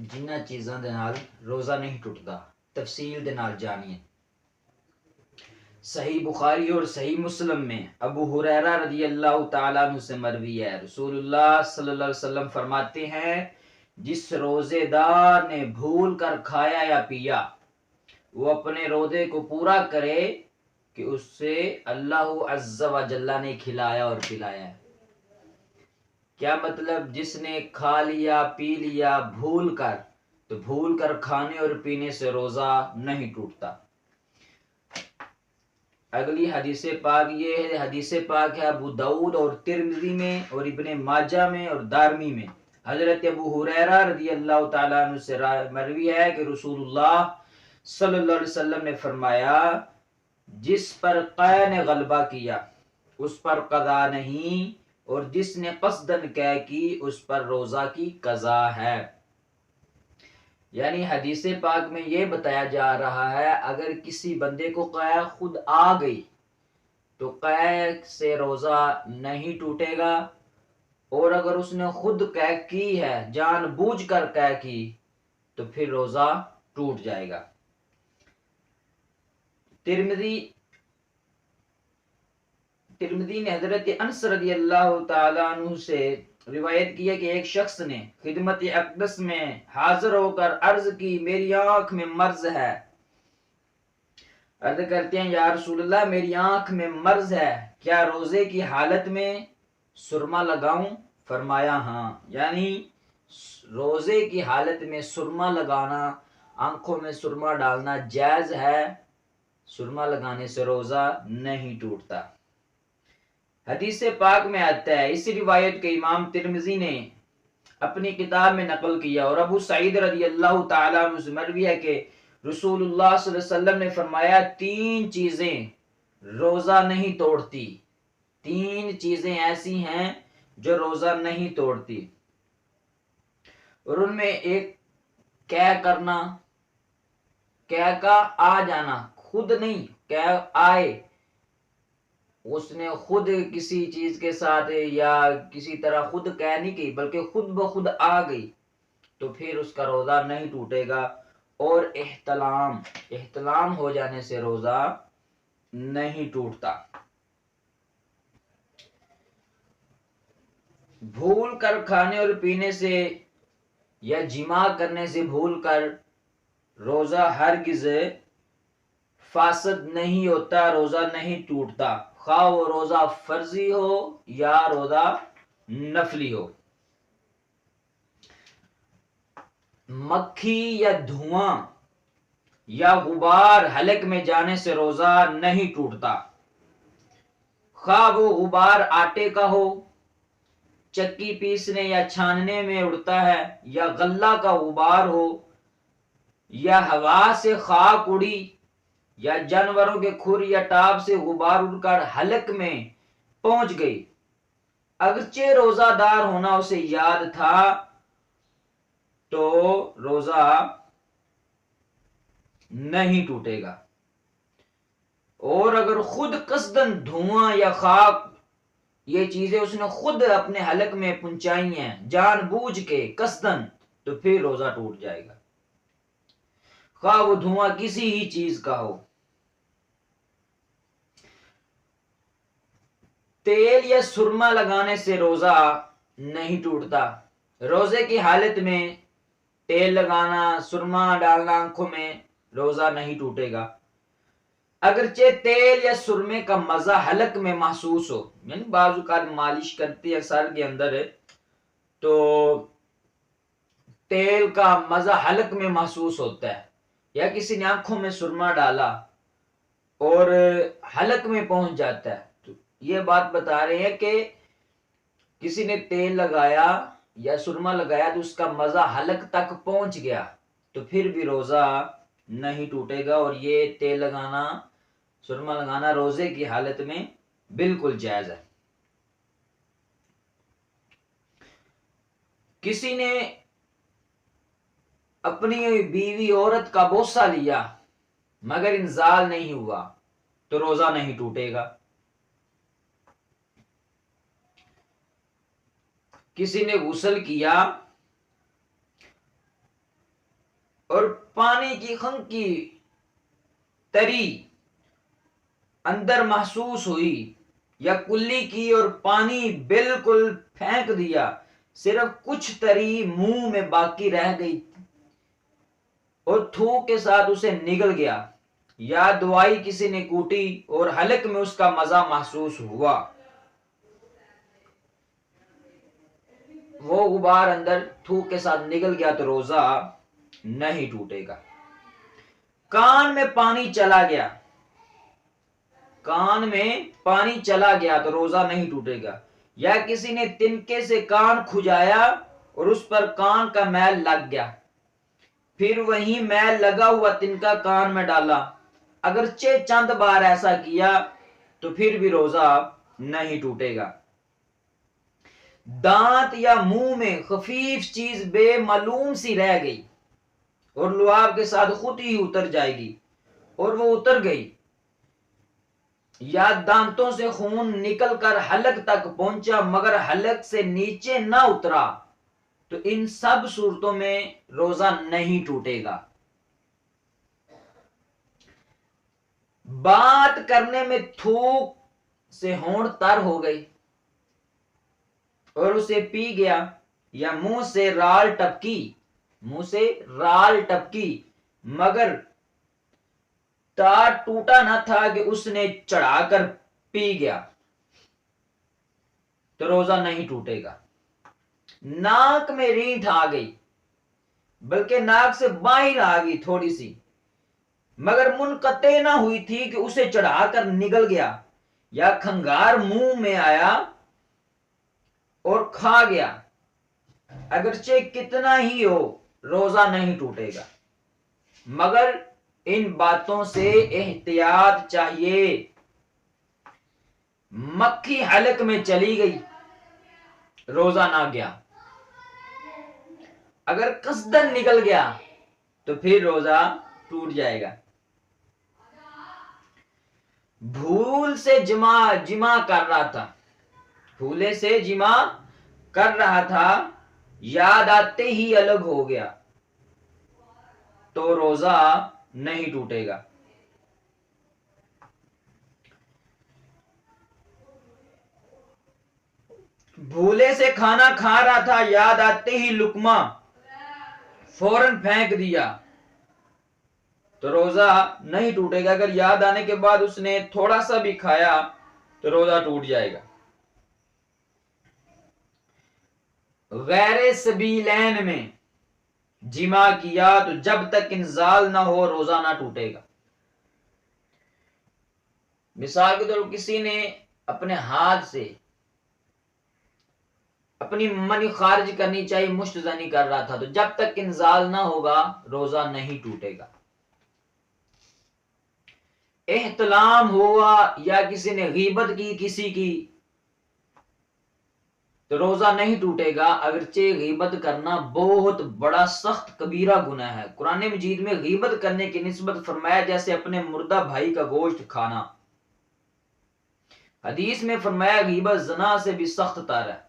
जिन्हां चीज़ां दे नाल रोज़ा नहीं टुटदा, तफसील दे नाल जानिए। सही बुखारी और सही मुस्लिम में अबू हुरैरा रदी अल्लाह तआला अन्हु से मरवी है, रसूलुल्लाह सल्लल्लाहु अलैहि वसल्लम फरमाते हैं, जिस रोजेदार ने भूल कर खाया या पिया वो अपने रोजे को पूरा करे कि उससे अल्लाह अज़्ज़ा व जल्ला ने खिलाया और पिलाया है। क्या मतलब? जिसने खा लिया पी लिया भूल कर, तो भूल कर खाने और पीने से रोजा नहीं टूटता। अगली हदीस पाक ये है, हदीस पाक है अबू दाऊद और तिरमिज़ी में और इब्ने माजा में और दारमी में। हजरत अबू हुरैरा रज़ी अल्लाह तआला अन्हु से मरवी है कि रसूलुल्लाह सल्लल्लाहु अलैहि वसल्लम ने फरमाया, जिस पर कै ने गलबा किया उस पर कज़ा नहीं, और जिसने कसदन कै की उस पर रोजा की कज़ा है। यानी हदीस पाक में ये बताया जा रहा है, अगर किसी बंदे को कै खुद आ गई तो कै से रोजा नहीं टूटेगा, और अगर उसने खुद कै की है, जानबूझकर कै की, तो फिर रोजा टूट जाएगा। तिरमिज़ी ने हजरत अनस रज़ी अल्लाह तआला अन्हु से रिवायत की है कि एक शख्स ने खिदमत अक़दस में हाजिर होकर अर्ज की, मेरी आंख में मर्ज है। अर्ज करते हैं, या रसूलल्लाह मेरी आंख में मर्ज है, क्या रोजे की हालत में सुरमा लगाऊं? फरमाया हाँ। यानी रोजे की हालत में सुरमा लगाना, आंखों में सुरमा डालना जायज है। सुरमा लगाने से रोजा नहीं टूटता। हदीस पाक में आता है, इस रिवायत के इमाम तिरमिज़ी ने अपनी किताब में नकल किया, और अबू सईद रज़ी अल्लाह तआला अन्हु से मरवी है कि रसूलुल्लाह सल्लल्लाहु अलैहि वसल्लम ने फरमाया, तीन चीजें रोजा नहीं तोड़ती। तीन चीजें ऐसी हैं जो रोजा नहीं तोड़ती, और उनमें एक कै करना, कै का आ जाना, खुद नहीं, कै आए, उसने खुद किसी चीज के साथ या किसी तरह खुद कै नहीं की बल्कि खुद ब खुद आ गई, तो फिर उसका रोजा नहीं टूटेगा। और एहतलाम हो जाने से रोजा नहीं टूटता। भूल कर खाने और पीने से या जिमा करने से भूल कर रोजा हरगिज फासद नहीं होता, रोजा नहीं टूटता, खा वो रोजा फर्जी हो या रोजा नफली हो। मक्खी या धुआं या गुबार हलक में जाने से रोजा नहीं टूटता, खा वो गुबार आटे का हो, चक्की पीसने या छानने में उड़ता है, या गल्ला का गुबार हो, या हवा से खाक उड़ी, या जानवरों के खुर या टाप से गुबार उड़कर हलक में पहुंच गई, अगरचे रोजादार होना उसे याद था, तो रोजा नहीं टूटेगा। और अगर खुद कसदन धुआं या खाक, ये चीजें उसने खुद अपने हलक में पहुंचाई हैं जानबूझ के कसदन, तो फिर रोजा टूट जाएगा, खा वो धुआं किसी ही चीज का हो। तेल या सुरमा लगाने से रोजा नहीं टूटता। रोजे की हालत में तेल लगाना, सुरमा डालना आंखों में, रोजा नहीं टूटेगा। अगरचे तेल या सुरमे का मजा हलक में महसूस हो, यानी बाजू का मालिश करती है सर के अंदर है, तो तेल का मजा हलक में महसूस होता है, या किसी ने आंखों में सुरमा डाला और हलक में पहुंच जाता है, तो ये बात बता रहे हैं कि किसी ने तेल लगाया या सुरमा लगाया तो उसका मजा हलक तक पहुंच गया, तो फिर भी रोजा नहीं टूटेगा। और ये तेल लगाना, सुरमा लगाना रोजे की हालत में बिल्कुल जायज है। किसी ने अपनी बीवी औरत का बोसा लिया मगर इंजाल नहीं हुआ, तो रोजा नहीं टूटेगा। किसी ने गुस्ल किया پانی کی خنکی تری اندر محسوس ہوئی یا کلی کی اور پانی بالکل پھینک دیا، صرف کچھ تری منہ میں باقی رہ گئی اور تھوک کے ساتھ اسے نگل گیا، یا دوائی کسی نے کوٹی اور حلق میں اس کا مزہ محسوس ہوا، وہ غبار اندر تھوک کے ساتھ نگل گیا تو روزہ نہیں ٹوٹے گا۔ کان میں پانی چلا گیا، کان میں پانی چلا گیا تو روزہ نہیں ٹوٹے گا، یا کسی نے تنکے سے کان کھجایا اور اس پر کان کا میل لگ گیا، پھر وہی میل لگا ہوا تنکا کان میں ڈالا، اگرچہ چند بار ایسا کیا تو پھر بھی روزہ نہیں ٹوٹے گا۔ دانت یا منہ میں خفیف چیز بے معلوم سی رہ گئی اور لعاب کے ساتھ خود ہی اتر جائے گی اور وہ اتر گئی، یا دانتوں سے خون نکل کر حلق تک پہنچا مگر حلق سے نیچے نہ اترا، تو ان سب صورتوں میں روزہ نہیں ٹوٹے گا۔ بات کرنے میں تھوک سے ہونٹ تر ہو گئی اور اسے پی گیا، یا منہ سے رال ٹپکی مگر تار ٹوٹا نہ تھا کہ اس نے چڑھا کر پی گیا، تو روزہ نہیں ٹوٹے گا۔ ناک میں رینٹ آ گئی، بلکہ ناک سے باہر آ گئی تھوڑی سی، مگر منقطع نہ ہوئی تھی کہ اسے چڑھا کر نگل گیا، یا کھنگار منہ میں آیا اور کھا گیا، اگرچہ کتنا ہی ہو روزہ نہیں ٹوٹے گا، مگر ان باتوں سے احتیاط چاہیے۔ مکھی حلق میں چلی گئی، روزہ نہ گیا، اگر قصدن نکل گیا تو پھر روزہ ٹوٹ جائے گا۔ بھول سے جمع کر رہا تھا، بھولے سے جمع کر رہا تھا، یاد آتے ہی الگ ہو گیا تو روزہ نہیں ٹوٹے گا۔ بھولے سے کھانا کھا رہا تھا، یاد آتے ہی لقمہ فوراً پھینک دیا تو روزہ نہیں ٹوٹے گا۔ اگر یاد آنے کے بعد اس نے تھوڑا سا بھی کھایا تو روزہ ٹوٹ جائے گا۔ غیر سبیلین میں جمع کیا تو جب تک انزال نہ ہو روزہ نہ ٹوٹے گا۔ مثال کے طور پر کسی نے اپنے ہاتھ سے اپنی منی خارج کرنی چاہیے، مشت زنی کر رہا تھا، تو جب تک انزال نہ ہوگا روزہ نہیں ٹوٹے گا۔ احتلام ہوا یا کسی نے غیبت کی کسی کی تو روزہ نہیں ٹوٹے گا، اگرچہ غیبت کرنا بہت بڑا سخت کبیرہ گناہ ہے۔ قرآن مجید میں غیبت کرنے کی نسبت فرمایا جیسے اپنے مردہ بھائی کا گوشت کھانا، حدیث میں فرمایا غیبت زنا سے بھی سخت تر ہے۔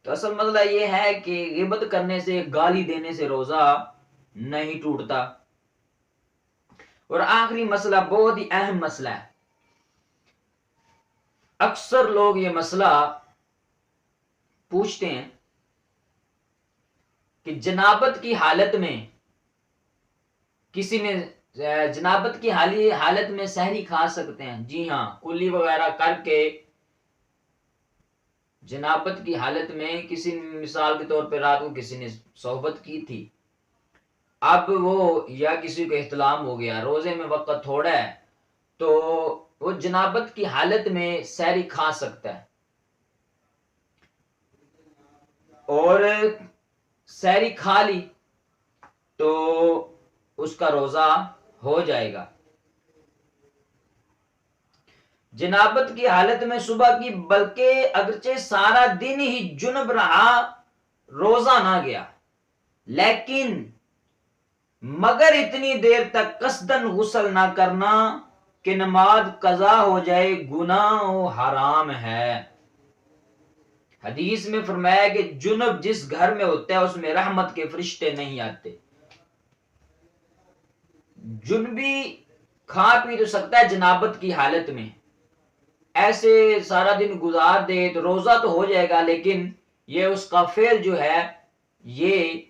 تو اصل مسئلہ یہ ہے کہ غیبت کرنے سے، گالی دینے سے روزہ نہیں ٹوٹتا۔ اور آخری مسئلہ بہت ہی اہم مسئلہ ہے، اکثر لوگ یہ مسئلہ پوچھتے ہیں کہ جنابت کی حالت میں کسی نے جنابت کی حالت میں سحری کھا سکتے ہیں؟ جی ہاں، کلی وغیرہ کر کے جنابت کی حالت میں کسی مثال کے طور پہ رات کو کسی نے صحبت کی تھی، اب وہ یا کسی کو احتلام ہو گیا، روزے میں وقت تھوڑا ہے، تو وہ جنابت کی حالت میں سحری کھا سکتا ہے اور سحری کھا لی تو اس کا روزہ ہو جائے گا۔ جنابت کی حالت میں صبح کی، بلکہ اگرچہ سارا دن ہی جنب رہا، روزہ نہ گیا، لیکن مگر اتنی دیر تک قصدن غسل نہ کرنا کہ نماز قضا ہو جائے، گناہ و حرام ہے۔ حدیث میں فرمایا کہ جنب جس گھر میں ہوتا ہے اس میں رحمت کے فرشتے نہیں آتے۔ جنبی کھا پی تو سکتا ہے جنابت کی حالت میں، ایسے سارا دن گزار دے تو روزہ تو ہو جائے گا، لیکن یہ اس کا فعل جو ہے، یہ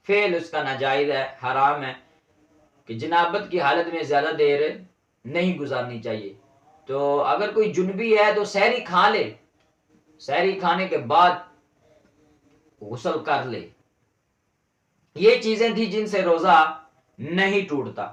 فعل اس کا ناجائز ہے، حرام ہے، کہ جنابت کی حالت میں زیادہ دیر نہیں گزارنی چاہیے۔ تو اگر کوئی جنبی ہے تو سحری کھا لے، سحری کھانے کے بعد غسل کر لے۔ یہ چیزیں تھی جن سے روزہ نہیں ٹوٹتا۔